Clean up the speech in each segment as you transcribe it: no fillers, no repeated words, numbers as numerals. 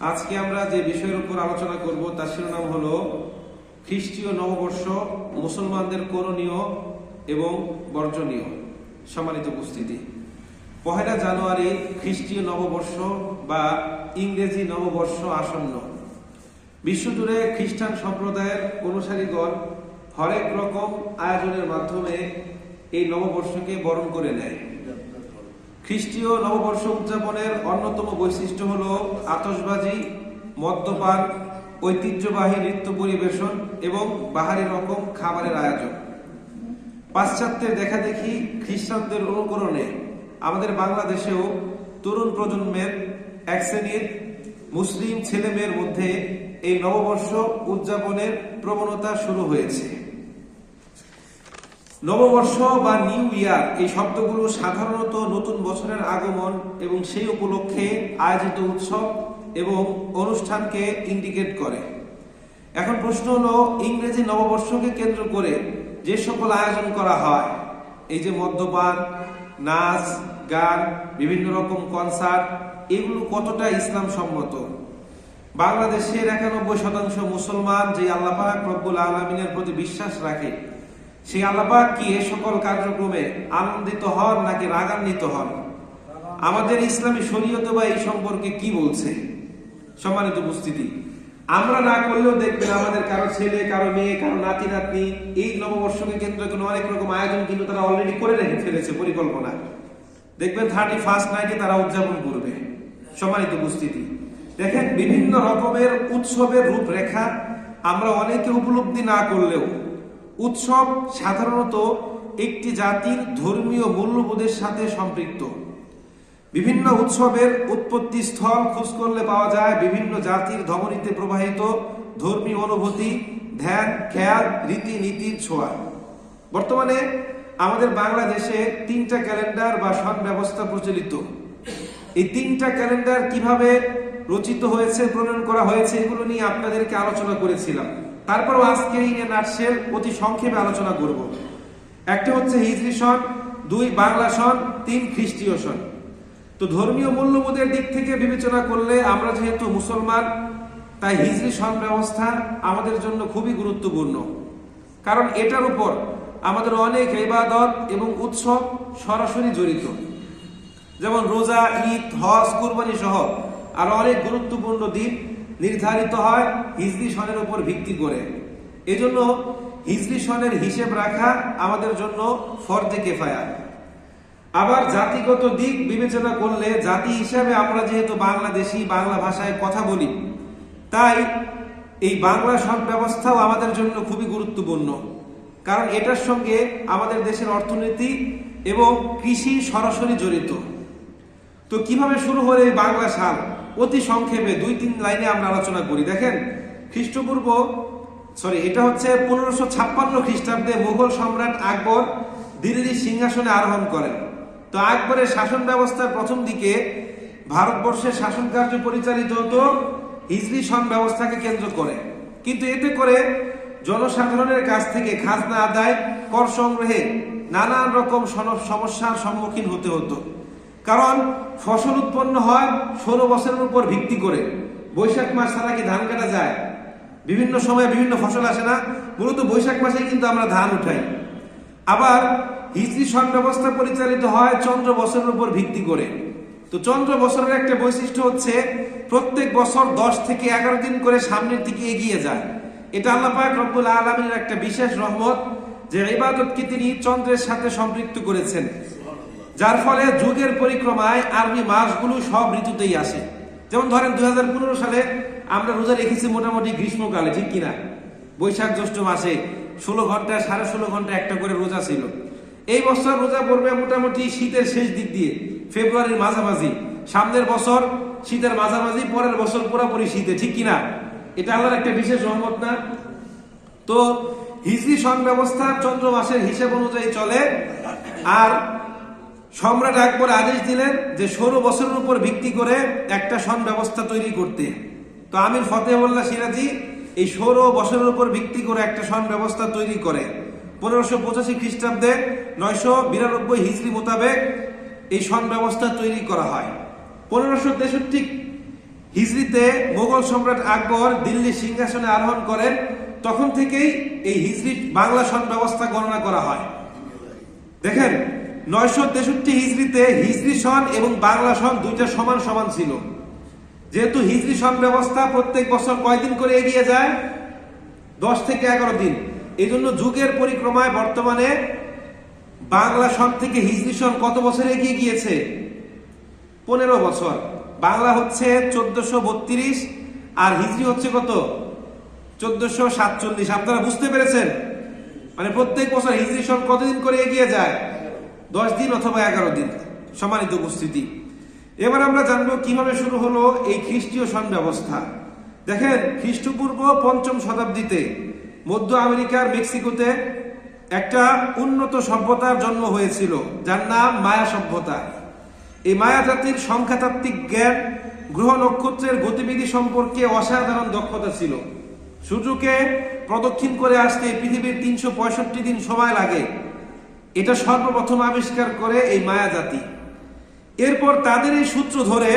আজকে আমরা যে বিষয়ের উপর আলোচনা করব তার শিরোনাম হলো খ্রিস্টীয় নববর্ষ, মুসলমানদের করণীয় এবং বর্জনীয়। সম্মানিত উপস্থিতি, 1 জানুয়ারি খ্রিস্টীয় নববর্ষ বা ইংরেজি নববর্ষ আসন্ন। বিশ্বজুড়ে খ্রিস্টান সম্প্রদায়ের অনুসারীগণ হরেক রকম আয়োজনের মাধ্যমে এই নববর্ষকে বরণ করে নেয়। খ্রিস্টীয় নববর্ষ উদযাপনের অন্যতম বৈশিষ্ট্য হল আতশবাজি, মদ্যপান, ঐতিহ্যবাহী নৃত্য পরিবেশন এবং বাহারি রকম খাবারের আয়োজন। পাশ্চাত্যের দেখাদেখি খ্রিস্টানদের অনুকরণে আমাদের বাংলাদেশেও তরুণ প্রজন্মের এক শ্রেণীর মুসলিম ছেলেমেয়ের মধ্যে এই নববর্ষ উদযাপনের প্রবণতা শুরু হয়েছে। নববর্ষ বা নিউ ইয়ার এই শব্দগুলো সাধারণত নতুন বছরের আগমন এবং সেই উপলক্ষে আয়োজিত উৎসব এবং অনুষ্ঠানকে ইন্ডিকেট করে। এখন প্রশ্ন হলো, ইংরেজি নববর্ষকে কেন্দ্র করে যে সকল আয়োজন করা হয়, এই যে মদ্যপান, নাচ, গান, বিভিন্ন রকম কনসার্ট, এগুলো কতটা ইসলাম সম্মত? বাংলাদেশের 91% মুসলমান যে আল্লাহ পাক রব্বুল আলামিনের প্রতি বিশ্বাস রাখে, সেই আল্লাহ পাক কি এ সকল কার্যক্রমে আনন্দিত হন নাকি রাগান্বিত হন? আমাদের ইসলামী শরীয়ত বা এই সম্পর্কে কি বলছে? সম্মানিত উপস্থিতি, আমরা না করলেও দেখবেন আমাদের কারো ছেলে, কারো মেয়ে, কারো নাতি নাতনি এই নববর্ষকে কেন্দ্র করে অনেক রকম আয়োজন কিন্তু তারা অলরেডি করে রেখে ফেলেছে পরিকল্পনা। দেখবেন 31st নাইটে তারা উদযাপন করবে। সম্মানিত উপস্থিতি, দেখেন বিভিন্ন রকমের উৎসবের রূপরেখা আমরা অনেকে উপলব্ধি না করলেও উৎসব সাধারণত একটি জাতির ধর্মীয় মূল্যবোধের সাথে সম্পৃক্ত। বিভিন্ন উৎসবের উৎপত্তি স্থল খোঁজ করলে পাওয়া যায় বিভিন্ন জাতির ধমনীতে প্রবাহিত ধর্মীয় অনুভূতি, ধ্যান, খেয়াল, রীতিনীতির ছোঁয়া। বর্তমানে আমাদের বাংলাদেশে 3টা ক্যালেন্ডার বা সন ব্যবস্থা প্রচলিত। এই 3টা ক্যালেন্ডার কিভাবে রচিত হয়েছে, প্রণয়ন করা হয়েছে, এগুলো নিয়ে আপনাদেরকে আলোচনা করেছিলাম। তারপরও আজকে এই নাটশেল অতি সংক্ষেপে আলোচনা করব। একটা হচ্ছে হিজরি সন, 2 বাংলা সন, 3 খ্রিস্টীয় সন। তো ধর্মীয় মূল্যবোধের দিক থেকে বিবেচনা করলে আমরা যেহেতু মুসলমান, তাই হিজরি সন ব্যবস্থা আমাদের জন্য খুবই গুরুত্বপূর্ণ। কারণ এটার উপর আমাদের অনেক ইবাদত এবং উৎসব সরাসরি জড়িত। যেমন রোজা, ঈদ, হজ, কুরবানি সহ আরো অনেক গুরুত্বপূর্ণ দিন নির্ধারিত হয় হিজরি সনের উপর ভিত্তি করে। এজন্য হিজরি সনের হিসেব রাখা আমাদের জন্য ফরজে কিফায়া। আবার জাতিগত দিক বিবেচনা করলে জাতি হিসাবে আমরা যেহেতু বাংলাদেশি, বাংলা ভাষায় কথা বলি, তাই এই বাংলা সন ব্যবস্থাও আমাদের জন্য খুবই গুরুত্বপূর্ণ। কারণ এটার সঙ্গে আমাদের দেশের অর্থনীতি এবং কৃষি সরাসরি জড়িত। তো কিভাবে শুরু হলো এই বাংলা সাল, অতি সংক্ষেপে 2-3 লাইনে আমরা আলোচনা করি। দেখেন, এটা হচ্ছে 1556 খ্রিস্টাব্দে মুঘল সম্রাট আকবর দিল্লির সিংহাসনে আরোহণ করেন। তো আকবরের শাসন ব্যবস্থার প্রথম দিকে ভারতবর্ষের শাসন কার্য পরিচালিত হতো হিজরি সন ব্যবস্থাকে কেন্দ্র করে। কিন্তু এতে করে জনসাধারণের কাছ থেকে খাজনা আদায়, কর সংগ্রহে নানান রকম সমস্যার সম্মুখীন হতে হতো। কারণ ফসল উৎপন্ন হয় 16 বছরের উপর ভিত্তি করে। বৈশাখ মাস ছাড়া কি ধান কাটা যায়? বিভিন্ন সময়ে বিভিন্ন ফসল আসে না? মূলত বৈশাখ মাসেই কিন্তু আমরা ধান উঠাই। আবার হিজরি সন ব্যবস্থা পরিচালিত হয় চন্দ্র বছরের উপর ভিত্তি করে। তো চন্দ্র বছরের একটা বৈশিষ্ট্য হচ্ছে প্রত্যেক বছর 10 থেকে 11 দিন করে সামনের দিকে এগিয়ে যায়। এটা আল্লাহ পাক রব্বুল আলামিনের একটা বিশেষ রহমত যে ইবাদতকে তিনি চন্দ্রের সাথে সম্পৃক্ত করেছেন, যার ফলে যুগের পরিক্রমায় আরবি মাসগুলো সব ঋতুতেই আসে। যেমন ধরেন 2015 সালে আমরা রোজা রেখেছি মোটামুটি গ্রীষ্মকালে, ঠিক কিনা? বৈশাখ জ্যৈষ্ঠ মাসে 16 ঘন্টা 16.5 ঘন্টা একটা করে রোজা ছিল। এই বছর রোজা পড়বে মোটামুটি শীতের শেষ দিক দিয়ে, ফেব্রুয়ারির মাঝামাঝি। সামনের বছর শীতের মাঝামাঝি, পরের বছর পুরোপুরি শীতে, ঠিক কিনা? এটা আল্লাহর একটা বিশেষ রহমত না? তো হিজরি সন ব্যবস্থা চন্দ্র মাসের হিসাব অনুযায়ী চলে। আর সম্রাট আকবর আদেশ দিলেন যে 16 বছরের উপর ভিত্তি করে একটা সন ব্যবস্থা তৈরি করতে। তো আমির ফতেহুল্লাহ সিরাজি এই 16 বছরের উপর ভিত্তি করে একটা সন ব্যবস্থা তৈরি করে। 1585 খ্রিস্টাব্দে 992 হিজরি মোতাবেক এই সন ব্যবস্থা তৈরি করা হয়। 1563 হিজরিতে মোগল সম্রাট আকবর দিল্লি সিংহাসনে আরোহণ করেন, তখন থেকেই এই হিজরি বাংলা সন ব্যবস্থা গণনা করা হয়। দেখেন 963 হিজরিতে হিজরি সন এবং বাংলা সন দুইটা সমান সমান ছিল। যেহেতু হিজরি সন ব্যবস্থা প্রত্যেক বছর কয়দিন করে এগিয়ে যায়, 10 থেকে 11 দিন। এই জন্য যুগের পরিক্রমায় বর্তমানে বাংলা সন থেকে হিজরি সন কত বছর এগিয়ে গিয়েছে? 15 বছর। বাংলা হচ্ছে 1432 আর হিজরি হচ্ছে কত? 1447। আপনারা বুঝতে পেরেছেন? মানে প্রত্যেক বছর হিজরি সন কতদিন করে এগিয়ে যায়? 10 দিন অথবা 11 দিন। সম্মানিত উপস্থিতি, এবার আমরা জানবো কিভাবে শুরু হলো এই খ্রিস্টীয় সন ব্যবস্থা। দেখেন, খ্রিস্টপূর্ব 5ম শতাব্দীতে মধ্য আমেরিকার মেক্সিকোতে একটা উন্নত সভ্যতার জন্ম হয়েছিল, যার নাম মায়া সভ্যতা। এই মায়া জাতির সংখ্যাতাত্ত্বিক জ্ঞান, গ্রহ নক্ষত্রের গতিবিধি সম্পর্কে অসাধারণ দক্ষতা ছিল। সূর্যকে প্রদক্ষিণ করে আসতে পৃথিবীর 365 দিন সময় লাগে। এটা সর্বপ্রথম আবিষ্কার করে এই মায়া জাতি। এরপর তাদের এই সূত্র ধরে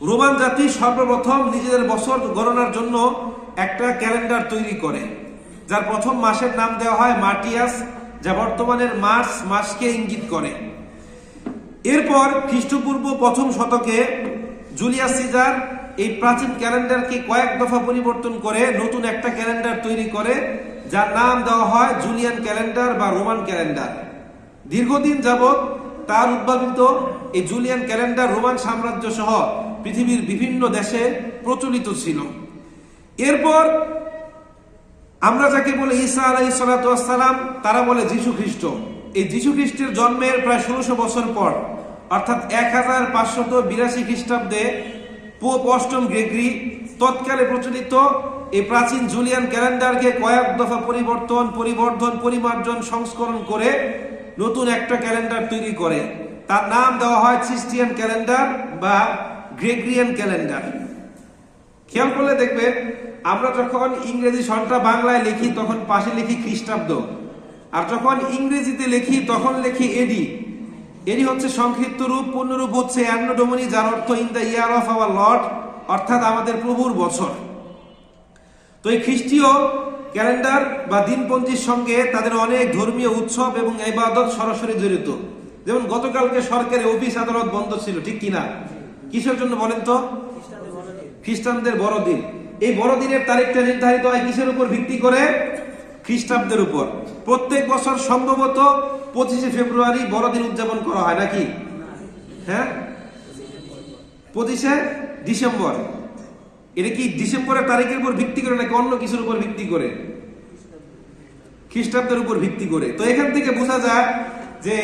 রোমান জাতি সর্বপ্রথম নিজেদের বছর গণনার জন্য একটা ক্যালেন্ডার তৈরি করে, যার প্রথম মাসের নাম দেওয়া হয় মার্টিয়াস, যা বর্তমানের মার্চ মাসকে ইঙ্গিত করে। এরপর খ্রিস্টপূর্ব 1ম শতকে জুলিয়াস সিজার এই প্রাচীন ক্যালেন্ডারকে কয়েক দফা পরিবর্তন করে নতুন একটা ক্যালেন্ডার তৈরি করে, যার নাম দেওয়া হয় জুলিয়ান ক্যালেন্ডার বা রোমান ক্যালেন্ডার। দীর্ঘদিন যাবৎ তার উদ্ভাবিত এই জুলিয়ান ক্যালেন্ডার রোমান সাম্রাজ্য সহ পৃথিবীর বিভিন্ন দেশে প্রচলিত ছিল। এরপর আমরা যাকে বলে ঈসা আলাইহিস সালাতু ওয়াস সালাম, তারা বলে যীশু খ্রিস্ট। এই যীশু খ্রিস্টের জন্মের প্রায় 1600 বছর পর, অর্থাৎ 1582 খ্রিস্টাব্দে পোপ 8ম গ্রেগরি তৎকালে প্রচলিত এই প্রাচীন জুলিয়ান ক্যালেন্ডারকে কয়েক দফা পরিমার্জন সংস্করণ করে নতুন একটা ক্যালেন্ডার তৈরি করে। তার নাম দেওয়া হয় খ্রিস্টিয়ান ক্যালেন্ডার বা গ্রেগরিয়ান ক্যালেন্ডার। খেয়াল করলে দেখবেন, আমরা যখন ইংরেজি সনটা বাংলায় লিখি তখন পাশে লিখি খ্রিস্টাব্দ, আর যখন ইংরেজিতে লিখি তখন লিখি এডি। এডি হচ্ছে সংক্ষিপ্ত রূপ, পূর্ণরূপ হচ্ছে অ্যান্নো ডোমিনি, যার অর্থ in the year of our Lord, অর্থাৎ আমাদের প্রভুর বছর। তো এই খ্রিস্টীয় ক্যালেন্ডার বা দিনপঞ্জির সঙ্গে তাদের অনেক ধর্মীয় উৎসব এবং ইবাদত সরাসরি জড়িত। যেমন গতকালকে সরকারি অফিস আদালত বন্ধ ছিল, ঠিক কিনা? কিসের জন্য বলেন তো? খ্রিস্টানদের বড়দিন। এই বড়দিনের তারিখটা নির্ধারিত হয় কিসের উপর ভিত্তি করে? খ্রিস্টাব্দের উপর। প্রত্যেক বছর সম্ভবত 25শে ফেব্রুয়ারি বড়দিন উদযাপন করা হয় নাকি? হ্যাঁ, 25শে ডিসেম্বর। এটা কি ডিসেম্বরের তারিখের উপর ভিত্তি করে নাকি অন্য কিছুর উপর ভিত্তি করে? খ্রিস্টাব্দের উপর ভিত্তি করে। তো এখান থেকে বোঝা যায় যে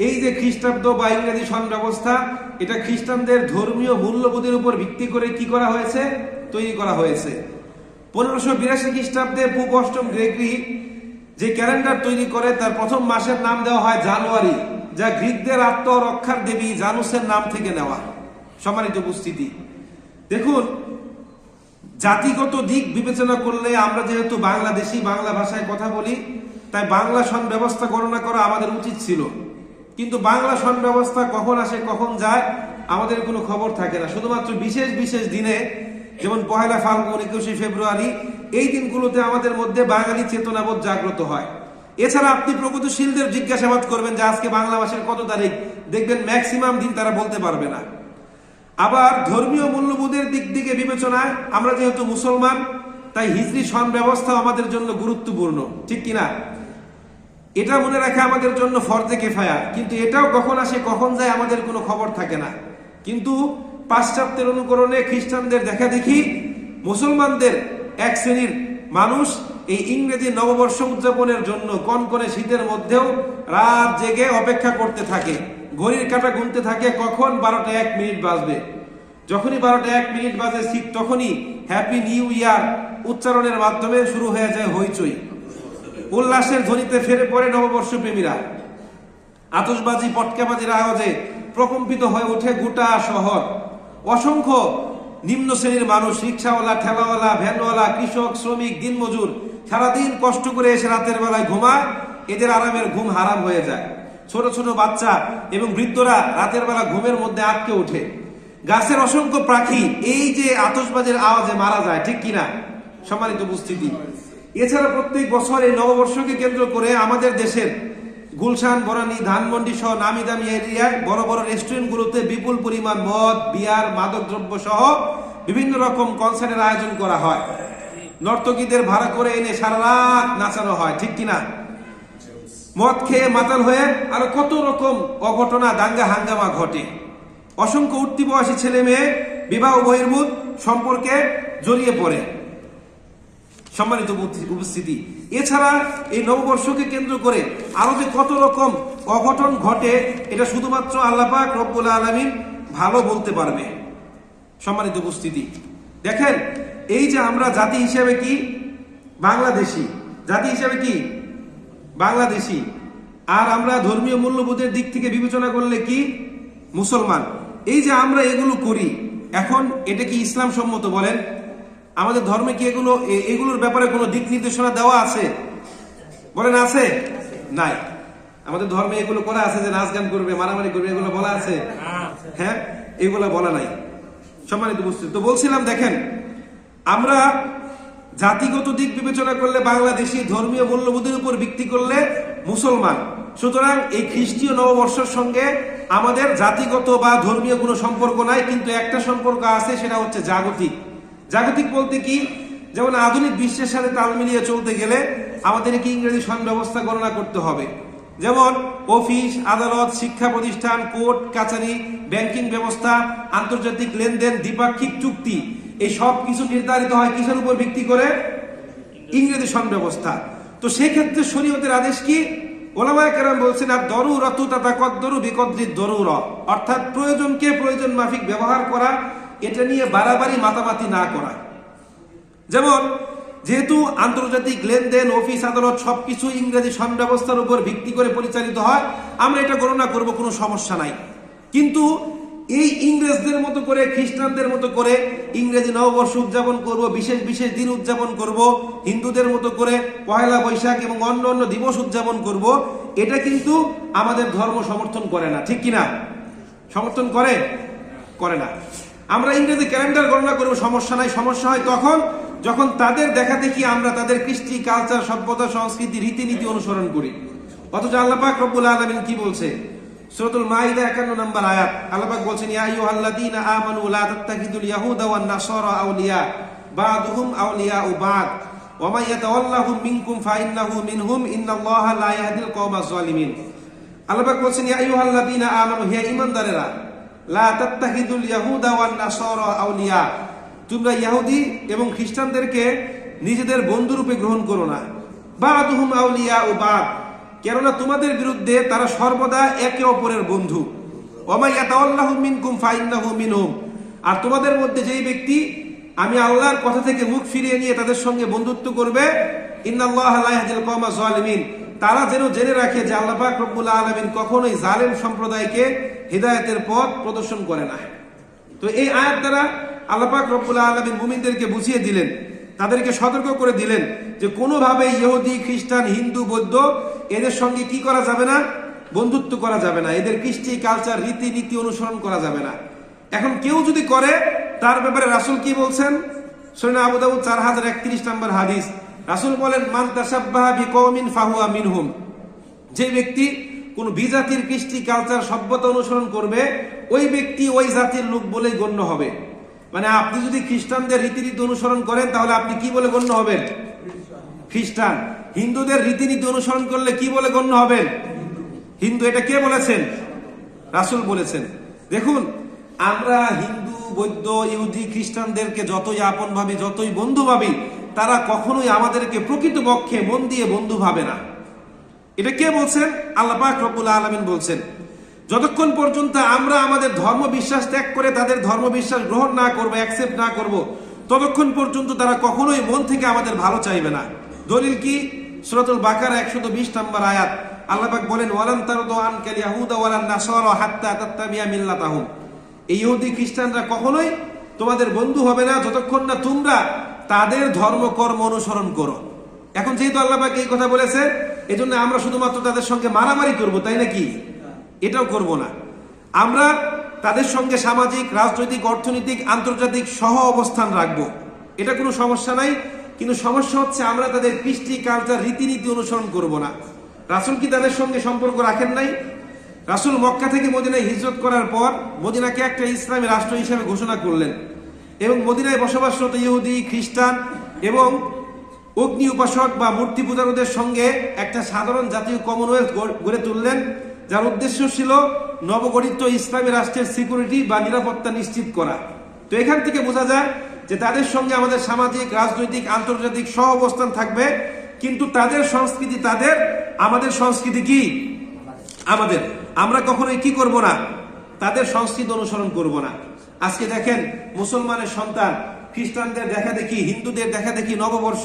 এই যে খ্রিস্টাব্দ বা ইংরেজি সন ব্যবস্থা, এটা খ্রিস্টানদের ধর্মীয় মূল্যবোধের উপর ভিত্তি করে কি করা হয়েছে? তৈরি করা হয়েছে। 1582 খ্রিস্টাব্দে পোপ 8ম গ্রেগরি যে ক্যালেন্ডার তৈরি করে তার প্রথম মাসের নাম দেওয়া হয় জানুয়ারি, যা গ্রিকদের আত্মরক্ষার দেবী জানুসের নাম থেকে নেওয়া। সম্মানিত উপস্থিতি, দেখুন, জাতিগত দিক বিবেচনা করলে আমরা যেহেতু বাংলাদেশি, বাংলা ভাষায় কথা বলি, তাই বাংলা সন ব্যবস্থা গণনা করা আমাদের উচিত ছিল। কিন্তু বাংলা সন ব্যবস্থা কখন আসে কখন যায় আমাদের কোনো খবর থাকে না। শুধুমাত্র বিশেষ বিশেষ দিনে, যেমন 1 ফাল্গুন, 21 ফেব্রুয়ারি, এই দিনগুলোতে আমাদের মধ্যে বাঙালি চেতনাবোধ জাগ্রত হয়। এছাড়া আপনি প্রগতিশীলদের জিজ্ঞাসাবাদ করবেন যে আজকে বাংলা মাসের কত তারিখ, দেখবেন ম্যাক্সিমাম দিন তারা বলতে পারবে না। আবার ধর্মীয় মূল্যবোধের দিক থেকে বিবেচনায় আমরা যেহেতু মুসলমান, তাই হিজরি সন ব্যবস্থা আমাদের জন্য গুরুত্বপূর্ণ, ঠিক কিনা? এটা মনে রাখা আমাদের জন্য ফরজে কিফায়া। কিন্তু এটাও কখন আসে কখন যায় আমাদের কোনো খবর থাকে না। কিন্তু পাশ্চাত্যের অনুকরণে খ্রিস্টানদের দেখা দেখি মুসলমানদের এক শ্রেণীর মানুষ এই ইংরেজি নববর্ষ উদযাপনের জন্য কনকনে শীতের মধ্যেও রাত জেগে অপেক্ষা করতে থাকে, ঘড়ির কাঁটা গুনতে থাকে কখন 12টা 1 মিনিট বাজবে। যখনই 12টা 1 মিনিট বাজে ঠিক তখনই হ্যাপি নিউ ইয়ার উচ্চারণের মাধ্যমে শুরু হয়ে যায় হইচই। উল্লাসের ধ্বনিতে ফেরে পড়ে নববর্ষ প্রেমীরা। আতশবাজি, পটকাবাজির আওয়াজে প্রকম্পিত হয়ে ওঠে গোটা শহর। অসংখ্য নিম্ন শ্রেণীর মানুষ, রিক্সাওয়ালা, ঠেলাওয়ালা, ভ্যানওয়ালা, কৃষক, শ্রমিক, দিনমজুর সারাদিন কষ্ট করে এসে রাতের বেলায় ঘুমায়। এদের আরামের ঘুম হারাম হয়ে যায়। ছোট ছোট বাচ্চা এবং বৃদ্ধরা রাতের বেলা ঘুমের মধ্যে আটকে ওঠে। গাছের অসংখ্য পাখি এই যে আতশবাজির আওয়াজে মারা যায়, ঠিক কিনা সম্মানিত উপস্থিতি। এছাড়া প্রত্যেক বছর এই নববর্ষকে কেন্দ্র করে আমাদের দেশের গুলশান, বনানী, ধানমন্ডি সহ নামি দামি এরিয়ায় বড় বড় রেস্টুরেন্টগুলোতে বিপুল পরিমাণ মদ, বিয়ার, মাদক দ্রব্য সহ বিভিন্ন রকম কনসার্টের আয়োজন করা হয়। নর্তকীদের ভাড়া করে এনে সারা রাত নাচানো হয়, ঠিক কিনা। মদ খেয়ে মাতাল হয়ে আরো কত রকম অঘটনা, দাঙ্গা হাঙ্গামা ঘটে। অসংখ্য উঠতি বয়সী ছেলে মেয়ে বিবাহ বহির্ভূত সম্পর্কে জড়িয়ে পড়ে। সম্মানিত উপস্থিতি, এছাড়া এই নববর্ষকে কেন্দ্র করে আরো যে কত রকম অঘটন ঘটে, এটা শুধুমাত্র আল্লাহ পাক রব্বুল আলামিন ভালো বলতে পারবে। সম্মানিত উপস্থিতি, দেখেন এই যে আমরা জাতি হিসেবে কি বাংলাদেশি, জাতি হিসেবে কি বাংলাদেশি, আর আমরা ধর্মীয় মূল্যবোধের দিক থেকে বিবেচনা করলে কি মুসলমান। এই যে আমরা এগুলো করি, এখন এটা কি ইসলাম সম্মত বলেন? আমাদের ধর্মে কি এগুলোর ব্যাপারে কোনো দিক নির্দেশনা দেওয়া আছে বলেন? আছে? নাই। আমাদের ধর্মে এগুলো করা আছে যে নাচ গান করবে, মারামারি করবে, এগুলো বলা আছে? হ্যাঁ, এগুলো বলা নাই। সম্মানিত উপস্থিতি, তো বলছিলাম দেখেন আমরা জাতিগত দিক বিবেচনা করলে বাংলাদেশি, ধর্মীয় মূল্যবোধের উপর ভিত্তি করলে মুসলমান। সুতরাং এই খ্রিস্টীয় নববর্ষের সঙ্গে আমাদের জাতিগত বা ধর্মীয় কোনো সম্পর্ক নাই, কিন্তু একটা সম্পর্ক আছে, সেটা হচ্ছে জাগতিক। জাগতিক বলতে কি, যেমন আধুনিক বিশ্বের সাথে তাল মিলিয়ে চলতে গেলে আমাদের কি ইংরেজি সন ব্যবস্থা গণনা করতে হবে। যেমন অফিস, আদালত, শিক্ষা প্রতিষ্ঠান, কোর্ট কাছারি, ব্যাংকিং ব্যবস্থা, আন্তর্জাতিক লেনদেন, দ্বিপাক্ষিক চুক্তি, এই সব কিছু নির্ধারিত হয় কিসের উপর ভিত্তি করে? ইংরেজি সন ব্যবস্থা। তো সেক্ষেত্রে শরীয়তের আদেশ কি? ওলামায়ে কেরাম বলছেন আর দরুরাতু তাতাকদ্দরু বিকদ্রিদ দরুরা, অর্থাৎ প্রয়োজনকে প্রয়োজন মাফিক ব্যবহার করা, এটা নিয়ে বাড়াবাড়ি মাতামাতি না করা। যেমন যেহেতু আন্তর্জাতিক লেনদেন, অফিস, আদালত সবকিছু ইংরেজি সন ব্যবস্থার উপর ভিত্তি করে পরিচালিত হয়, আমরা এটা গণনা করব, কোনো সমস্যা নাই। কিন্তু এই ইংরেজদের মতো করে, খ্রিস্টানদের মতো করে ইংরেজি নববর্ষ উদযাপন করব, বিশেষ বিশেষ দিন উদযাপন করব, হিন্দুদের মতো করে পহেলা বৈশাখ এবং অন্য অন্য দিবস উদযাপন করব, এটা কিন্তু আমাদের ধর্ম সমর্থন করে না, ঠিক কিনা? সমর্থন করে না। আমরা ইংরেজি ক্যালেন্ডার গণনা করব, সমস্যা নাই। সমস্যা হয় তখন যখন তাদের দেখা দেখি আমরা তাদের কৃষ্টি, কালচার, সভ্যতা, সংস্কৃতি, রীতিনীতি অনুসরণ করি। অথচ আল্লাহ পাক রব্বুল আলামিন কি বলছে? সূরাতুল মাইদা 51 নম্বর আয়াত, আল্লাহ পাক বলছেন ইয়া আইয়ুহাল্লাযীনা আমানু লা তাত্তাখিযুল ইয়াহুদা ওয়ান নাসারা আউলিয়া বা'দুহুম আউলিয়াউ বা'দ ওয়া মান ইয়াতাওয়াল্লাহুম মিনকুম ফাইন্নাহু মিনহুম ইন্নাল্লাহা লা ইয়াহদিল কওমাজ জালিমিন। আল্লাহ পাক বলছেন ইয়া আইয়ুহাল্লাযীনা আমানু, হে ঈমানদারেরা, লা তাত্তাখিযুল ইয়াহুদা ওয়ান নাসারা আউলিয়া, তোমরা ইহুদি এবং খ্রিস্টানদেরকে নিজেদের বন্ধুরূপে গ্রহণ করো না। বা'দুহুম আউলিয়াউ বা'দ, কেননা তোমাদের বিরুদ্ধে তারা সর্বদা একে অপরের বন্ধু। ওয়া মান ইয়াতাওয়াল্লাহুম মিনকুম ফাইন্নাহু মিনহুম, আর তোমাদের মধ্যে যেই ব্যক্তি আমি আল্লাহর কথা থেকে মুখ ফিরিয়ে নিয়ে তাদের সঙ্গে বন্ধুত্ব করবে, ইন্নাল্লাহা লা ইয়াহদিল কওমাজ জালিমিন, তারা যেন জেনে রাখে যে আল্লাহ পাক রব্বুল আলামিন কখনোই জালেম সম্প্রদায়কে হিদায়াতের পথ প্রদর্শন করে না। তো এই আয়াত দ্বারা আল্লাহ পাক রব্বুল আলামিন মুমিনদেরকে বুঝিয়ে দিলেন, তাদেরকে সতর্ক করে দিলেন যে কোনোভাবে ইহুদি, খ্রিস্টান, হিন্দু, বৌদ্ধ এদের সঙ্গে কি করা যাবে না? বন্ধুত্ব করা যাবে না। এদের কৃষ্টি, কালচার, রীতিনীতি অনুসরণ করা যাবে না। এখন কেউ যদি করে, তার ব্যাপারে রাসূল কি বলছেন? সুনান আবু দাউদ 4031 নম্বর হাদিস, রাসূল বলেন মান তাশাব্বাহা বিকওমিন ফাহুয়া মিনহুম, যে ব্যক্তি কোন বিজাতির কৃষ্টি, কালচার, সভ্যতা অনুসরণ করবে, ওই ব্যক্তি ওই জাতির লোক বলেই গণ্য হবে। মানে আপনি যদি খ্রিস্টানদের রীতিনীতি অনুসরণ করেন, তাহলে আপনি কি বলে গণ্য হবেন? খ্রিস্টান। হিন্দুদের রীতিনীতি অনুসরণ করলে কি বলে গণ্য হবেন? হিন্দু। এটা কে বলেছেন? রাসূল বলেছেন। দেখুন, আমরা হিন্দু, বৌদ্ধ, ইহুদি, খ্রিস্টানদেরকে যতই আপন ভাবি, যতই বন্ধু ভাবি, তারা কখনোই আমাদেরকে প্রকৃতপক্ষে মন দিয়ে বন্ধু ভাবে না। এটা কে বলছেন? আল্লাহ পাক রব্বুল আলামিন বলছেন। যতক্ষণ পর্যন্ত আমরা আমাদের ধর্ম বিশ্বাস ত্যাগ করে তাদের ধর্ম বিশ্বাস গ্রহণ না করবো, অ্যাকসেপ্ট না করব, ততক্ষণ পর্যন্ত তারা কখনোই মন থেকে আমাদের ভালো চাইবে না। দলিল কি? সূরাতুল বাকারা 120 নম্বর আয়াত, আল্লাহ পাক বলেন ওয়ালান তারদু আনকাল ইয়াহুদা ওয়ালান নাসারা হাত্তা তাত্তাবিয়া মিল্লাতাহুম, এই ইহুদি খ্রিস্টানরা কখনোই তোমাদের বন্ধু হবে না যতক্ষণ না তোমরা তাদের ধর্মকর্ম অনুসরণ করো। এখন যেহেতু আল্লাহ পাক এই কথা বলেছে, এজন্য আমরা শুধুমাত্র তাদের সঙ্গে মারামারি করব, তাই নাকি? এটাও করব না। আমরা তাদের সঙ্গে সামাজিক, রাজনৈতিক, অর্থনৈতিক, আন্তর্জাতিক সহ অবস্থান রাখবো, এটা কোনো সমস্যা নাই। কিন্তু সমস্যা হচ্ছে আমরা তাদের কৃষ্টি, কালচার, রীতিনীতি অনুসরণ করব না। রাসূল কি তাদের সঙ্গে সম্পর্ক রাখেন নাই? রাসূল মক্কা থেকে মদিনায় হিজরত করার পর মদিনাকে একটা ইসলামী রাষ্ট্র হিসেবে ঘোষণা করলেন এবং মদিনায় বসবাসরত ইহুদি, খ্রিস্টান এবং অগ্নি উপাসক বা মূর্তি পূজারীদের সঙ্গে একটা সাধারণ জাতীয় কমনওয়েলথ গড়ে তুললেন, যার উদ্দেশ্য ছিল নবগঠিত ইসলামী রাষ্ট্রের সিকিউরিটি বা নিরাপত্তা নিশ্চিত করা। তো এখান থেকে বোঝা যায় যে তাদের সঙ্গে আমাদের সামাজিক, রাজনৈতিক, আন্তর্জাতিক সহ অবস্থান থাকবে, কিন্তু তাদের সংস্কৃতি তাদের, আমাদের সংস্কৃতি কি আমাদের। আমরা কখনোই কি করব না, তাদের সংস্কৃতি অনুসরণ করব না। আজকে দেখেন মুসলমানের সন্তান খ্রিস্টানদের দেখা দেখি, হিন্দুদের দেখা দেখি নববর্ষ,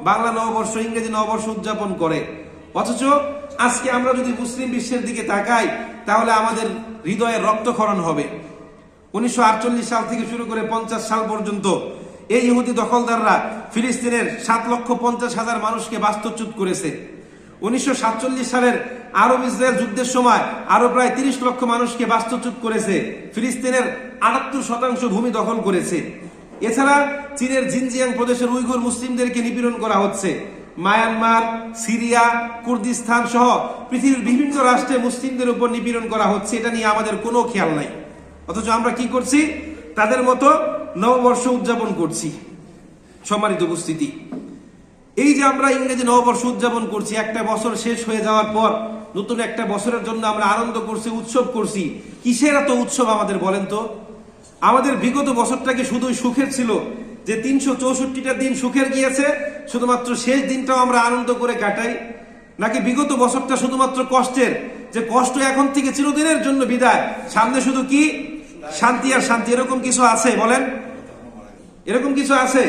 বাংলা নববর্ষ, ইংরেজি নববর্ষ উদযাপন করে। অথচ আজকে আমরা যদি মুসলিম বিশ্বের দিকে তাকাই তাহলে আমাদের হৃদয়ে রক্তক্ষরণ হবে। 1948 সাল থেকে শুরু করে 50 সাল পর্যন্ত এই ইহুদি দখলদাররা ফিলিস্তিনের 7,50,000 মানুষকে বাস্তুচ্যুত করেছে। 1947 সালের আরব ইসরায়েল যুদ্ধের সময় আরো প্রায় 30 লক্ষ মানুষকে বাস্তুচ্যুত করেছে। ফিলিস্তিনের 78% ভূমি দখল করেছে। এছাড়া চীনের জিনজিয়াং প্রদেশের উইঘুর মুসলিমদেরকে নিপীড়ন করা হচ্ছে। মায়ানমার, সিরিয়া, কুর্দিস্তান সহ পৃথিবীর বিভিন্ন রাষ্ট্রে মুসলিমদের উপর নিপীড়ন করা হচ্ছে। এটা নিয়ে আমাদের কোনো খেয়াল নাই। অথচ আমরা কি করছি, তাদের মতো নববর্ষ উদযাপন করছি। সম্মানিত উপস্থিতি, এই যে আমরা ইংরেজি নববর্ষ উদযাপন করছি, একটা বছর শেষ হয়ে যাওয়ার পর নতুন একটা বছরের জন্য আমরা আনন্দ করছি, উৎসব করছি। কিসের এত উৎসব আমাদের বলেন তো? আমাদের বিগত বছরটা কি শুধুই সুখের ছিল, যে 364টা দিন সুখের গিয়েছে, শুধুমাত্র শেষ দিনটাও আমরা আনন্দ করে কাটাই? নাকি বিগত বছরটা শুধুমাত্র কষ্টের, যে কষ্ট এখন থেকে চিরদিনের জন্য বিদায়, সামনে শুধু কি শান্তি আর শান্তি? এরকম কিছু আছে বলেন? এরকম কিছু আছে?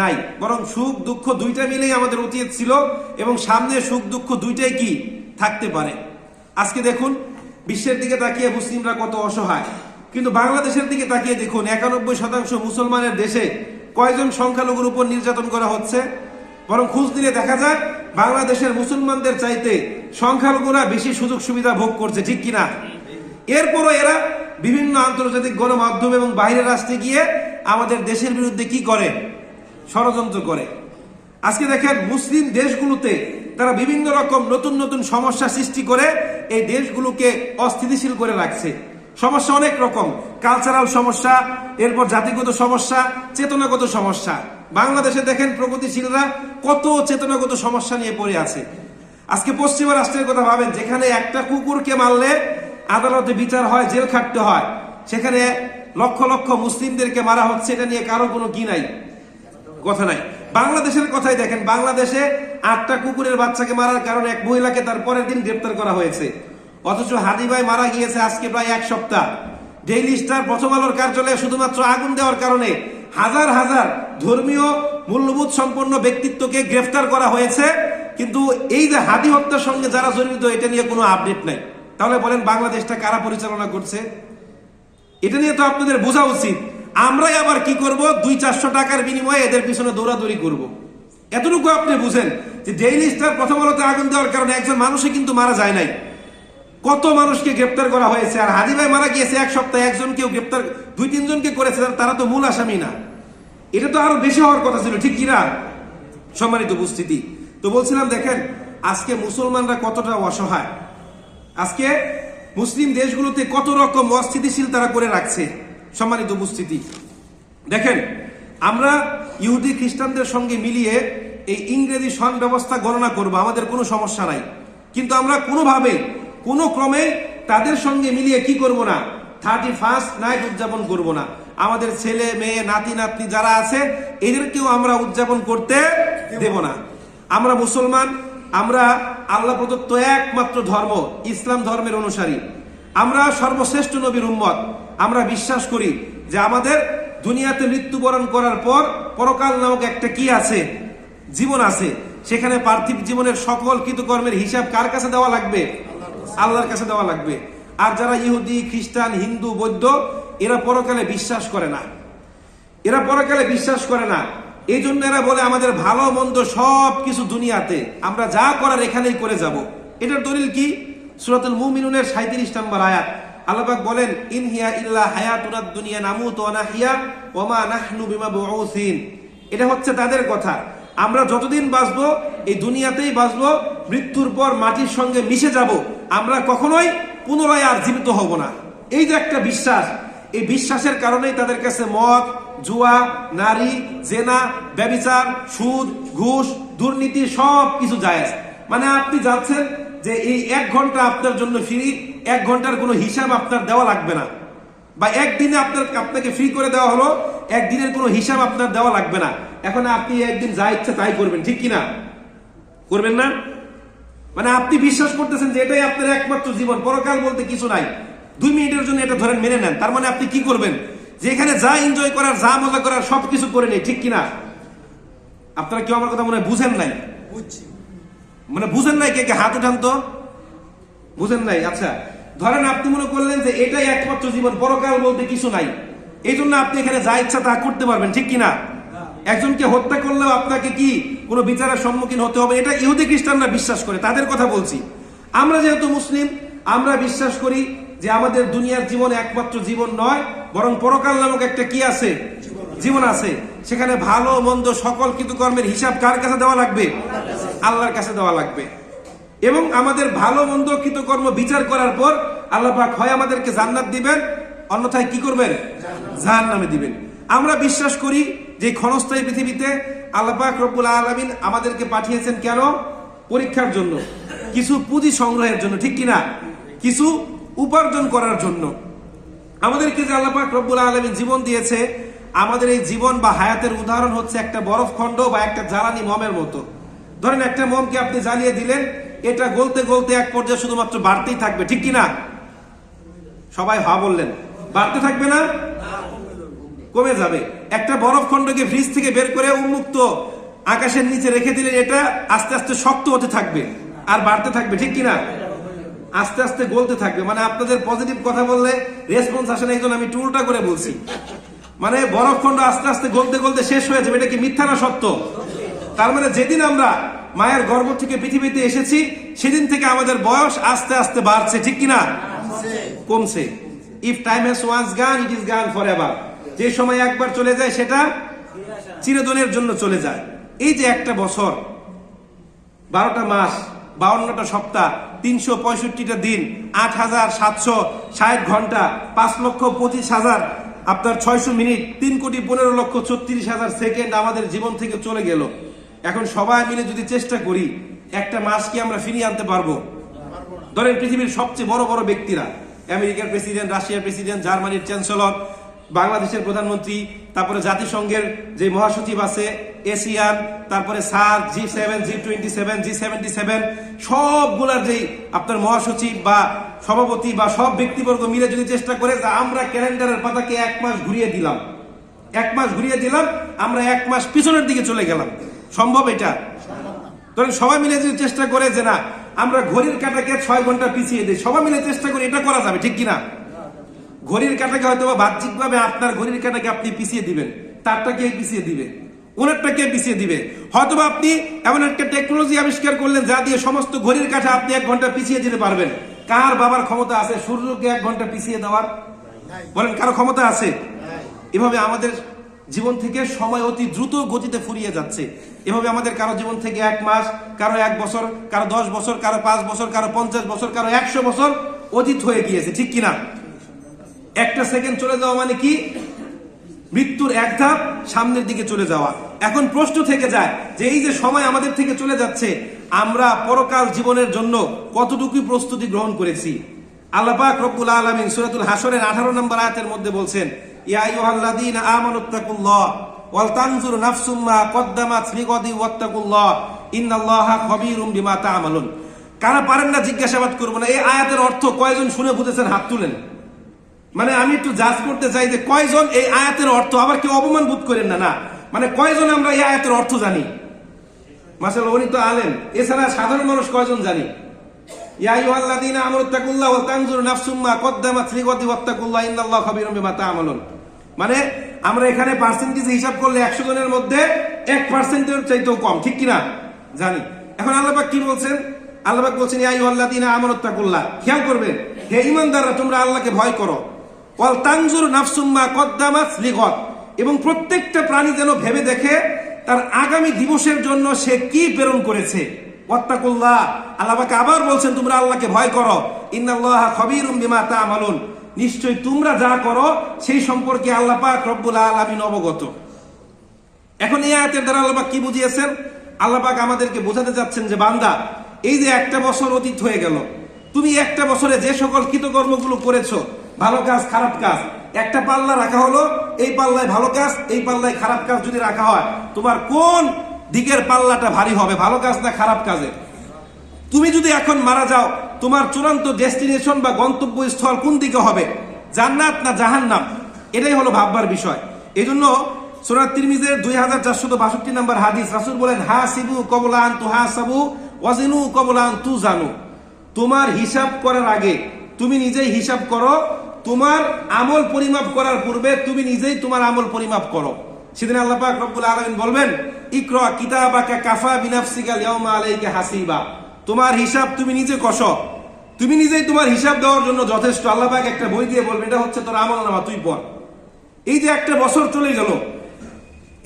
নাই। বরং সুখ দুঃখ দুইটা মিলেই আমাদের উচিত ছিল, এবং সামনে সুখ দুঃখ দুইটাই কি থাকতে পারে। আজকে দেখুন বিশ্বের দিকে তাকিয়ে মুসলিমরা কত অসহায়, কিন্তু বাংলাদেশের দিকে তাকিয়ে দেখুন 91% মুসলমানের দেশে কয়জন সংখ্যালঘুর উপর নির্যাতন করা হচ্ছে? বরং খোঁজ দিলে দেখা যায় বাংলাদেশের মুসলমানদের চাইতে সংখ্যালঘুরা বেশি সুযোগ সুবিধা ভোগ করছে, ঠিক কিনা? এরপরও এরা বিভিন্ন আন্তর্জাতিক গণমাধ্যম এবং বাইরের রাষ্ট্রে গিয়ে আমাদের দেশের বিরুদ্ধে কি করে? ষড়যন্ত্র করে। আজকে দেখেন মুসলিম দেশগুলোতে তারা বিভিন্ন রকম নতুন নতুন সমস্যা সৃষ্টি করে এই দেশগুলোকে অস্থিতিশীল করে রাখছে। সমস্যা অনেক রকম, কালচারাল সমস্যা, এরপর জাতিগত সমস্যা, চেতনাগত সমস্যা। বাংলাদেশে দেখেন প্রগতিশীলরা কত চেতনাগত সমস্যা নিয়ে পড়ে আছে। আজকে পশ্চিমা রাষ্ট্রের কথা ভাবেন, যেখানে একটা কুকুরকে মারলে আদালতে বিচার হয়, জেল খাটতে হয়, সেখানে লক্ষ লক্ষ মুসলিমদেরকে মারা হচ্ছে, এটা নিয়ে কারো কোনো কি নাই, কথা নাই। বাংলাদেশের কথাই দেখেন, বাংলাদেশে 8টা কুকুরের বাচ্চাকে মারার কারণে এক মহিলাকে তার পরের দিন গ্রেপ্তার করা হয়েছে। অথচ হাদি ভাই মারা গিয়েছে আজকে প্রায় 1 সপ্তাহ। ডেইলি স্টার, প্রথম আলোর কার্যালয়ে শুধুমাত্র আগুন দেওয়ার কারণে হাজার হাজার ধর্মীয় মূল্যবোধ সম্পন্ন ব্যক্তিত্বকে গ্রেফতার করা হয়েছে, কিন্তু এই যে হাদি হত্যার সঙ্গে যারা জড়িত এটা নিয়ে কোনো আপডেট নাই। তাহলে বলেন বাংলাদেশটা কারা পরিচালনা করছে? এটা নিয়ে তো আপনাদের বোঝা উচিত। আমরাই আবার কি করব, 200-400 টাকার বিনিময়ে এদের পিছনে দৌড়াদৌড়ি করব। এতটুকু আপনি বুঝেন যে ডেইলি স্টার প্রথম আলোতে আগুন দেওয়ার কারণে একজন মানুষে কিন্তু মারা যায় নাই, কত মানুষকে গ্রেপ্তার করা হয়েছে। আর হাদি ভাই মারা গিয়েছে 1 সপ্তাহে, একজনকেও গ্রেপ্তার, 2-3 জনকে করেছে, তারা তো মূল আসামি না। এটা তো আরো বেশি হওয়ার কথা ছিল, ঠিক কিনা? সম্মানিত উপস্থিতি, তো বলছিলাম দেখেন আজকে মুসলমানরা কতটা অসহায়। আজকে মুসলিম দেশগুলোতে কত রকম অস্থিতিশীল তারা করে রাখছে। সম্মানিত উপস্থিতি, দেখেন আমরা ইহুদি খ্রিস্টানদের সঙ্গে মিলিয়ে এই ইংরেজি সন ব্যবস্থা গণনা করব, আমাদের কোনো সমস্যা নাই। কিন্তু আমরা কোনোভাবে কোনো ক্রমে তাদের সঙ্গে মিলিয়ে কি করব না, 31st নাইট উদযাপন করব না। আমাদের ছেলে মেয়ে নাতি নাতনি যারা আছে এদেরকেও আমরা উদযাপন করতে দেব না। আমরা মুসলমান, আমরা আল্লাহ প্রদত্ত একমাত্র ধর্ম ইসলাম ধর্মের অনুসারী, আমরা সর্বশ্রেষ্ঠ নবীর উম্মত। আমরা বিশ্বাস করি যে আমাদের দুনিয়াতে মৃত্যুবরণ করার পর পরকাল নামক একটা কি আছে, জীবন আছে। সেখানে পার্থিব জীবনের সকল কৃতকর্মের হিসাব কার কাছে দেওয়া লাগবে? আল্লাহর কাছে দেওয়া লাগবে। আর যারা ইহুদি, খ্রিস্টান, হিন্দু, বৌদ্ধ এরা পরকালে বিশ্বাস করে না, এরা পরকালে বিশ্বাস করে না। এই জন্য এরা বলে আমাদের ভালো মন্দ সব কিছু দুনিয়াতে, আমরা যা করার এখানেই করে যাব। এটার দলিল কি? সূরাতুল মুমিনুনের 37 নম্বর আয়াত। আল্লাহ পাক বলেন, ইন হিয়া ইল্লা হায়াতুনাদ দুনিয়া নামুতু ওয়া নাহইয়া ওয়া মা নাহনু বিমাবউসিন। এটা হচ্ছে তাদের কথা, আমরা যতদিন বাঁচবো এই দুনিয়াতেই বাঁচবো, মৃত্যুর পর মাটির সঙ্গে মিশে যাব, আমরা কখনোই পুনরায় আর জীবিত হব না। এই যে একটা বিশ্বাস, এই বিশ্বাসের কারণেই তাদের কাছে মদ, জুয়া, নারী, জেনা, ব্যভিচার, সুদ, ঘুষ, দুর্নীতি সব কিছু জায়েজ। মানে আপনি যাচ্ছেন যে এই 1 ঘন্টা আপনার জন্য ফ্রি, 1 ঘন্টার কোনো হিসাব আপনার দেওয়া লাগবে না, বা একদিনে আপনাকে ফ্রি করে দেওয়া হলো, একদিনের কোনো হিসাব আপনার দেওয়া লাগবে না। এখন আপনি একদিন যা ইচ্ছা তাই করবেন, ঠিক কিনা? করবেন না? মানে আপনি বিশ্বাস করতেছেন যে এটাই আপনার একমাত্র জীবন, পরকাল বলতে কিছু নাই। 2 মিনিটের জন্য এটা ধরেন মেনে নেন, তার মানে আপনি কি করবেন? যে এখানে যা এনজয় করার, যা মজা করার সবকিছু করে নেই, ঠিক কিনা? আপনারা কেউ আমার কথা মনে হয় বুঝেন নাই? মানে বুঝেন নাই? কে কে হাত উঠান তো। বুঝেন নাই? আচ্ছা, ধরেন আপনি মনে করলেন যে এটাই একমাত্র জীবন, পরকাল বলতে কিছু নাই, এই জন্য আপনি এখানে যা ইচ্ছা তা করতে পারবেন, ঠিক কিনা? একজনকে হত্যা করলেও আপনাকে কি কোনো বিচারের সম্মুখীন হতে হবে? এটা ইহুদি খ্রিস্টানরা বিশ্বাস করে, তাদের কথা বলছি। আমরা যেহেতু মুসলিম, আমরা বিশ্বাস করি যে আমাদের দুনিয়ার জীবন একমাত্র জীবন নয়, বরং পরকাল নামক একটা কি আছে? জীবন আছে। সেখানে ভালো মন্দ সকল কৃতকর্মের হিসাব কার কাছে দেওয়া লাগবে? আল্লাহর কাছে দেওয়া লাগবে। এবং আমাদের ভালো মন্দ কৃতকর্ম বিচার করার পর আল্লাহ পাক হয় আমাদেরকে জান্নাত দিবেন, অন্যথায় কি করবেন? জাহান্নামে দিবেন। আমরা বিশ্বাস করি যে ক্ষণস্থায়ী পৃথিবীতে আল্লাহ পাক রব্বুল আলামিন আমাদেরকে পাঠিয়েছেন কেন? পরীক্ষার জন্য, কিছু পুঁজি সংগ্রহের জন্য, ঠিক কিনা? কিছু উপার্জন করার জন্য। আমাদেরকে যে আল্লাহ পাক রব্বুল আলামিন জীবন দিয়েছে, আমাদের এই জীবন বা হায়াতের উদাহরণ হচ্ছে একটা বরফ খণ্ড বা একটা জ্বালানি মোমের মতো। ধরেন একটা মোমকে আপনি জ্বালিয়ে দিলেন, এটা গলতে গলতে এক পর্যায়ে শুধুমাত্র বাড়তেই থাকবে, ঠিক কিনা? সবাই হা বললেন। বাড়তে থাকবে না, কমে যাবে। একটা বরফ খণ্ডকে ফ্রিজ থেকে বের করে উন্মুক্ত আকাশের নিচে রেখে দিলেন, এটা আস্তে আস্তে শক্ত হতে থাকবে আর বাড়তে থাকবে, ঠিক কিনা? আস্তে আস্তে গলতে থাকবে। মানে আপনাদের পজিটিভ কথা বললে রেসপন্স আসে না, এই জন্য আমি উল্টা করে বলছি। মানে বরফ খণ্ড আস্তে আস্তে গলতে গলতে শেষ হয়ে যাবে। এটা কি মিথ্যা না সত্য? তার মানে যেদিন আমরা মায়ের গর্ভ থেকে পৃথিবীতে এসেছি, সেদিন থেকে আমাদের বয়স আস্তে আস্তে বাড়ছে, ঠিক কিনা? কমছে। If time has once gone, it is gone forever. যে সময় একবার চলে যায় সেটা চিরদিনের জন্য চলে যায়। এই যে একটা বছর, 12টা মাস, 52টা সপ্তাহ, 365টা দিন, 8760 ঘন্টা, 5,25,000 আপনার 600 মিনিট, 3,15,36,000 সেকেন্ড আমাদের জীবন থেকে চলে গেল। এখন সবাই মিলে যদি চেষ্টা করি, একটা মাস কি আমরা ফিরিয়ে আনতে পারবো? ধরেন পৃথিবীর সবচেয়ে বড় বড় ব্যক্তিরা, আমেরিকার প্রেসিডেন্ট, রাশিয়ার প্রেসিডেন্ট, জার্মানির চ্যান্সেলর, বাংলাদেশের প্রধানমন্ত্রী, তারপরে জাতিসংঘের যে মহাসচিব আছে, এশিয়ান, তারপরে সার্ক, G7, G27, G77, সবগুলার যেই আপনার মহাসচিব বা সভাপতি বা সব ব্যক্তিবর্গ মিলে যদি চেষ্টা করে যে আমরা ক্যালেন্ডারের পাতাকে 1 মাস ঘুরিয়ে দিলাম, 1 মাস ঘুরিয়ে দিলাম, আমরা 1 মাস পিছনের দিকে চলে গেলাম, সম্ভব এটা? ধরেন সবাই মিলে যদি চেষ্টা করে যে না আমরা ঘড়ির কাঁটাকে 6 ঘন্টা পিছিয়ে দিই, সবাই মিলে চেষ্টা করি, এটা করা যাবে, ঠিক কিনা? ঘড়ির কাঁটাকে হয়তো বাহ্যিকভাবে আপনার ঘড়ির কাঁটাকে আপনি পিছিয়ে দিবেন, তারটা কে পিছিয়ে দিবে? ওনারটা কে পিছিয়ে দিবে? হয়তোবা আপনি এমন একটা টেকনোলজি আবিষ্কার করলেন যা দিয়ে সমস্ত ঘড়ির কাঁটা আপনি 1 ঘন্টা পিছিয়ে দিতে পারবেন। কার বাবার ক্ষমতা আছে সূর্যকে 1 ঘন্টা পিছিয়ে দেওয়ার? বলেন, কারো ক্ষমতা আছে? এভাবে আমাদের জীবন থেকে সময় অতি দ্রুত গতিতে ফুরিয়ে যাচ্ছে। এভাবে আমাদের কারো জীবন থেকে 1 মাস, কারো 1 বছর, কারো 10 বছর, কারো 5 বছর, কারো 50 বছর, কারো 100 বছর অতীত হয়ে গিয়েছে, ঠিক কিনা? একটা সেকেন্ড চলে যাওয়া মানে কি? মৃত্যুর এক ধাপ সামনের দিকে চলে যাওয়া। এখন প্রশ্ন থেকে যায় যে এই যে সময় আমাদের থেকে চলে যাচ্ছে, আমরা পরকাল জীবনের জন্য কতটুকু প্রস্তুতি গ্রহণ করেছি? আল্লাহ পাক রব্বুল আলামিন সূরাতুল হাশরের 18 নম্বর আয়াতের মধ্যে বলছেন, ইয়া আইয়ুহাল্লাযীনা আমানুত্তাকুল্লাহ ওয়াল তানজুর নাফসুম মা কদ্দামাত লিগাদি ওয়াত্তাকুল্লাহ ইন্নাল্লাহা খাবীরুম বিমা তা'মালুন। কারা পারেন না জিজ্ঞাসাবাদ করব না, এই আয়াতের অর্থ কয়জন শুনে বুঝেছেন? হাত তুলেন। মানে আমি একটু জাজ করতে চাই যে কয়জন এই আয়াতের অর্থ, আবার কেউ অপমান বোধ করেন না, না মানে কয়জন আমরা এই আয়াতের অর্থ জানি? মাশাআল্লাহ, উনি তো আলেম, এছাড়া সাধারণ মানুষ কয়জন জানি? ইয়া আইয়ুহাল্লাযীনা আমানুত্তাকুল্লাহ ওয়া তানজুর নাফসুম মা কদ্দামাত লিগাদি ওয়াত্তাকুল্লাহ ইন্নাল্লাহা খাবীরুম বিমা তা'মালুন। মানে আমরা এখানে পার্সেন্টেজ হিসাব করলে 100 জনের মধ্যে 1% চাইতেও কম, ঠিক কিনা? জানি। এখন আল্লাহ পাক কি বলছেন? আল্লাহ পাক বলছেন ইয়া আইয়ুহাল্লাযীনা আমানুত্তাকুল্লাহ। খেয়াল করবেন, হে ঈমানদাররা তোমরা আল্লাহকে ভয় করো। ওয়াল তানজুর নাফসুম মা কদ্দামাত লিগাদ, এবং প্রত্যেকটা প্রাণী যেন ভেবে দেখে তার আগামী দিবসের জন্য সে কি প্রেরণ করেছে। ওয়াত্তাকুল্লাহ, আল্লাহ পাক আবার বলছেন তোমরা আল্লাহকে ভয় করো। ইন্নাল্লাহা খাবীরুম বিমা তা'মালুন, নিশ্চয় তোমরা যা করো সেই সম্পর্কে আল্লাহ পাক রব্বুল আলামিন অবগত। এখন এই আয়াতের দ্বারা আল্লাহ পাক কি বুঝিয়েছেন? আল্লাহ পাক আমাদেরকে বোঝাতে চাচ্ছেন যে বান্দা, এই যে একটা বছর অতীত হয়ে গেল, তুমি একটা বছরে যে সকল কৃতকর্মগুলো করেছো, ভালো কাজ খারাপ কাজ, একটা পাল্লা রাখা হলো, এই পাল্লায় ভালো কাজ, এই পাল্লায় খারাপ কাজ যদি রাখা হয়, তোমার কোন দিকের পাল্লাটা ভারী হবে, ভালো কাজ না খারাপ কাজে? তুমি যদি এখন মারা যাও, তোমার চূড়ান্ত ডেস্টিনেশন বা গন্তব্যস্থল কোন দিকে হবে, জান্নাত না জাহান্নাম? এটাই হলো ভাববার বিষয়। এই জন্য সূরা তিরমিজির 2462 নম্বর হাদিস, রাসূল বলেন হাসিবু ক্বাবলা আন তুহাসাবু ওয়াজিনু ক্বাবলা আন তুজানু। তোমার হিসাব করার আগে তুমি নিজেই হিসাব করো, তোমার আমল পরিমাপ করার পূর্বে তুমি নিজেই তোমার আমল পরিমাপ করো। সেদিন আল্লাহ পাক রব্বুল আলামিন বলবেন ইকরা কিতাবাকা কাফা বিনাফসিকা ইয়াউমা আলাইকা হাসিবা। তোমার হিসাব তুমি নিজে কষো, তুমি নিজেই তোমার হিসাব দেওয়ার জন্য যথেষ্ট। আল্লাহ পাক একটা বই দিয়ে বলবে এটা হচ্ছে তোর আমলনামা, তুই পড়। এই যে একটা বছর চলে গেল,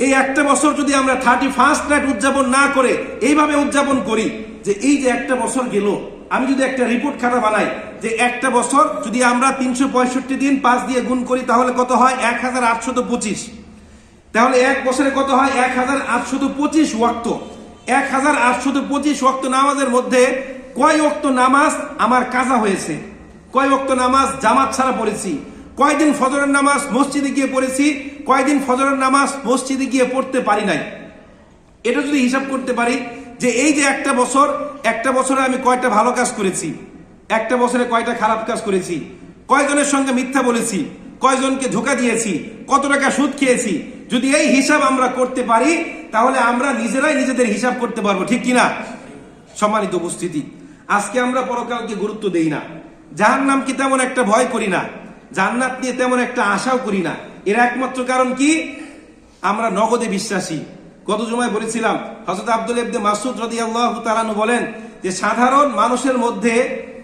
এই একটা বছর যদি আমরা 31st নাইট উদযাপন না করে এইভাবে উদযাপন করি যে এই যে একটা বছর গেল, আমি যদি একটা রিপোর্ট খাতা বানাই যে একটা বছর যদি আমরা 365 দিন 5 দিয়ে গুণ করি তাহলে কত হয়? 1825। তাহলে এক বছরে কত হয়? 1825 ওয়াক্ত। 1825 ওয়াক্ত নামাজের মধ্যে কয় ওয়াক্ত নামাজ আমার কাজা হয়েছে, কয় ওয়াক্ত নামাজ জামাত ছাড়া পড়েছি, কয়দিন ফজরের নামাজ মসজিদে গিয়ে পড়েছি, কয়দিন ফজরের নামাজ মসজিদে গিয়ে পড়তে পারি নাই। এটা যদি হিসাব করতে পারি যে এই যে একটা বছরে আমি কয়টা ভালো কাজ করেছি, একটা বছরে কয়টা খারাপ কাজ করেছি, কয়জনের সঙ্গে মিথ্যা বলেছি, কয়জনকে ধোঁকা দিয়েছি, কত টাকা সুদ খেয়েছি, যদি এই হিসাব আমরা করতে পারি তাহলে আমরা নিজেরাই নিজেদের হিসাব করতে পারবো, ঠিক কিনা? সম্মানিত উপস্থিতি, আজকে আমরা পরকালকে গুরুত্ব দেই না, জাহান্নামকে তেমন একটা ভয় করি না, জান্নাত নিয়ে তেমন একটা আশাও করি না। এর একমাত্র কারণ কি? আমরা নগদে বিশ্বাসী। গত জুমায় বলেছিলাম হযরত আব্দুল্লাহ ইবনে মাসউদ রাদিয়াল্লাহু তাআলা আনহু বলেন যে সাধারণ মানুষের মধ্যে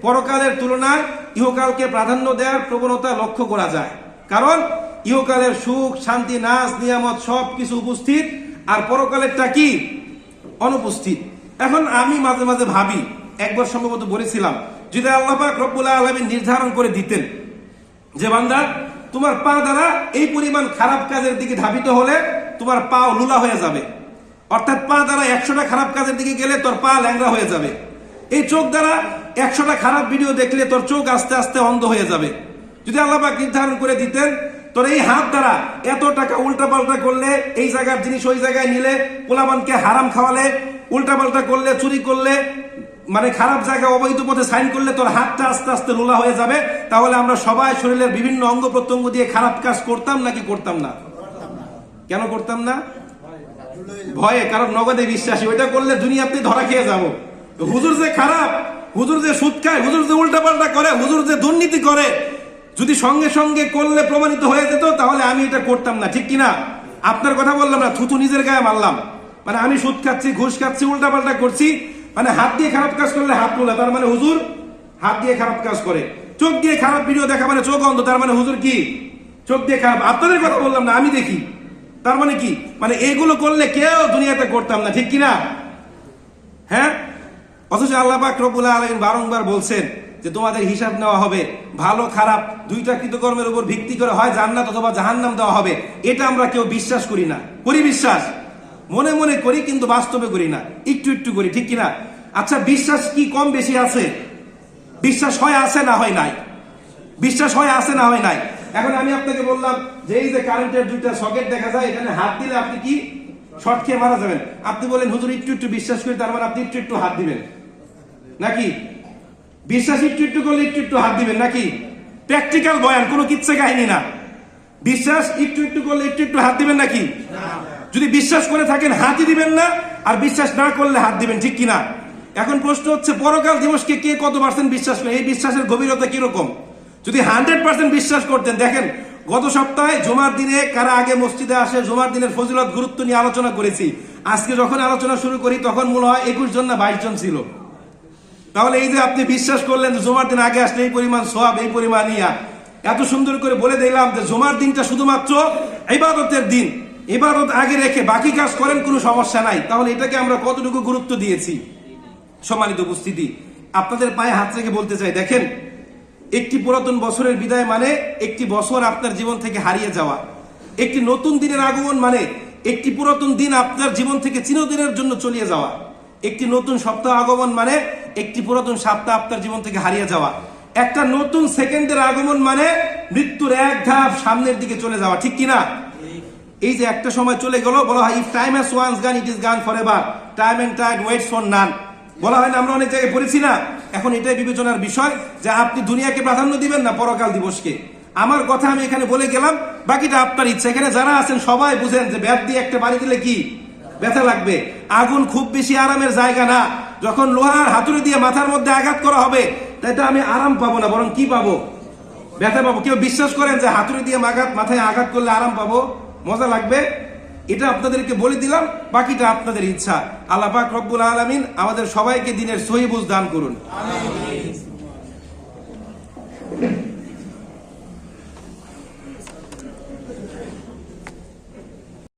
পরকালের তুলনায় ইহকালকে প্রাধান্য দেওয়ার প্রবণতা লক্ষ্য করা যায়। কারণ ইহকালের সুখ শান্তি নাজ নিয়ামত সবকিছু উপস্থিত, আর পরকালেরটা কি? অনুপস্থিত। এখন আমি মাঝে মাঝে ভাবি, একবার সম্ভবত বলেছিলাম, যদি আল্লাহ পাক রব্বুল আলামিন নির্ধারণ করে দিতেন যে বান্দা তোমার পা দ্বারা এই পরিমাণ খারাপ কাজের দিকে ধাবিত হলে তোমার পা লুলা হয়ে যাবে, অর্থাৎ পা দ্বারা 100টা খারাপ কাজের দিকে গেলে তোর পা ল্যাংড়া হয়ে যাবে, এই চোখ দ্বারা 100টা খারাপ ভিডিও দেখলে তোর চোখ আস্তে আস্তে অন্ধ হয়ে যাবে। যদি আল্লাহ পাক নির্ধারণ করে দিতেন তোর এই হাত দ্বারা এত টাকা উল্টা পাল্টা করলে, এই জায়গার জিনিস ওই জায়গায় নিলে, পোলাপানকে হারাম খাওয়ালে, উল্টা পাল্টা করলে, চুরি করলে, মানে খারাপ জায়গায় অবৈধ পথে সাইন করলে তোর হাতটা আস্তে আস্তে লোলা হয়ে যাবে, তাহলে আমরা সবাই শরীরের বিভিন্ন অঙ্গ প্রত্যঙ্গ দিয়ে খারাপ কাজ করতাম নাকি করতাম না? কেন করতাম না? ভয়ে, কারণ নগদে বিশ্বাসী। ওইটা করলে দুনিয়াতে ধরা খেয়ে যাব। হুজুর যে খারাপ, হুজুর যে সুদ খায়, হুজুর যে উল্টা পাল্টা করে, হুজুর যে দুর্নীতি করে, যদি সঙ্গে সঙ্গে করলে প্রমাণিত হয়ে যেত তাহলে আমি এটা করতাম না, ঠিক কিনা? আপনার কথা বললাম না, থুতু নিজের গায়ে মারলাম। মানে আমি সুদ খাচ্ছি, ঘুষ খাচ্ছি, উল্টা পাল্টা করছি, মানে হাত দিয়ে খারাপ কাজ করলে হাত তোলা, তার মানে হুজুর হাত দিয়ে খারাপ কাজ করে। চোখ দিয়ে খারাপ ভিডিও দেখা মানে চোখ অন্ধ, তার মানে হুজুর কি চোখ দিয়ে খারাপ। আপনাদের কথা বললাম না, আমি দেখি, তার মানে কি? মানে এইগুলো করলে কেউ দুনিয়াতে করতাম না, ঠিক কিনা? হ্যাঁ, অথচ আল্লাহ পাক রব্বুল আলামিন বারংবার বলছেন যে তোমাদের হিসাব নেওয়া হবে, ভালো খারাপ দুইটা কৃতকর্মের উপর ভিত্তি করে হয় জান্নাত অথবা জাহান্নাম দেওয়া হবে। এটা আমরা কেউ বিশ্বাস করি না। করি বিশ্বাস? মনে মনে করি, কিন্তু বাস্তবে করি না, একটু একটু করি, ঠিক কিনা? আচ্ছা, বিশ্বাস কি কম বেশি আছে? বিশ্বাস হয় আছে না হয় নাই? বিশ্বাস হয় আছে না হয় নাই? এখন আমি আপনাকে বললাম যে এই যে কারেন্টের দুইটা সকেট দেখা যায়, এখানে হাত দিলে আপনি কি শর্ট খেয়ে মারা যাবেন। আপনি বলেন হুজুর একটু একটু বিশ্বাস করি, তার মানে আপনি একটু একটু হাত দিবেন নাকি? বিশ্বাস একটু একটু করলে একটু একটু হাত দিবেন নাকি? প্র্যাকটিক্যাল বয়ান, কোনো কিচ্ছা কাহিনী না। বিশ্বাস একটু একটু করলে একটু একটু হাত দিবেন নাকি? যদি বিশ্বাস করে থাকেন হাতই দিবেন না, আর বিশ্বাস না করলে হাত দিবেন, ঠিক কিনা? এখন প্রশ্ন হচ্ছে পরকাল দিবসকে কে কত পার্সেন্ট বিশ্বাস করে? এই বিশ্বাসের গভীরতা কিরকম? যদি 100% বিশ্বাস করতেন, দেখেন গত সপ্তাহে জুমার দিনে কারা আগে মসজিদে আসে, জুমার দিনের ফজিলত গুরুত্ব নিয়ে আলোচনা করেছি। আজকে যখন আলোচনা শুরু করি তখন মনে হয় 21 জন না 22 জন ছিল। তাহলে এই যে আপনি বিশ্বাস করলেন যে জুমার দিন আগে আসলে এই পরিমাণ সওয়াব, এই পরিমাণ ইয়া, এত সুন্দর করে বলে দিলাম যে জুমার দিনটা শুধুমাত্র ইবাদতের দিন, ইবাদত আগে রেখে বাকি কাজ করেন, কোনো সমস্যা নাই। তাহলে এটাকে আমরা কতটুকু গুরুত্ব দিয়েছি? সম্মানিত উপস্থিতি, আপনাদের পায়ে হাত রেখে বলতে চাই, দেখেন, একটি পুরাতন বছরের বিদায় মানে একটি বছর আপনার জীবন থেকে হারিয়ে যাওয়া। একটি নতুন দিনের আগমন মানে একটি পুরাতন দিন আপনার জীবন থেকে চিরদিনের জন্য চলিয়ে যাওয়া। একটি নতুন সপ্তাহ আগমন মানে একটি পুরাতন সপ্তাহ আপনার জীবন থেকে হারিয়ে যাওয়া। একটা নতুন সেকেন্ডের আগমন মানে মৃত্যুর এক ধাপ সামনের দিকে চলে যাওয়া, ঠিক কিনা? এই যে একটা সময় চলে গেল, বলা হয় if time has once gone it is gone forever, time and tide waits for none. বলা হয় না, আমরা অনেক জায়গায় পড়েছি না? এখন এটাই বিবেচনার বিষয় যে আপনি দুনিয়াকে প্রাধান্য দিবেন না পরকাল দিবসকে। আমার কথা আমি এখানে বলে গেলাম, বাকিটা আপনার ইচ্ছা। এখানে যারা আছেন সবাই বুঝেন যে ব্যাট দিয়ে একটা বাড়ি দিলে কি ব্যথা লাগবে। আগুন খুব বেশি আরামের জায়গা না। যখন লোহার হাতুড়ি দিয়ে মাথার মধ্যে আঘাত করা হবে, তাই তো আমি আরাম পাবো না, বরং কি পাবো? ব্যথা পাবো। কেউ বিশ্বাস করেন যে হাতুড়ি দিয়ে মাথায় আঘাত করলে আরাম পাবো, মজা লাগবে? এটা আপনাদেরকে বলে দিলাম, বাকিটা আপনাদের ইচ্ছা। আল্লাহ পাক রব্বুল আলামিন আমাদের সবাইকে দিনের সহি বুঝ দান করুন।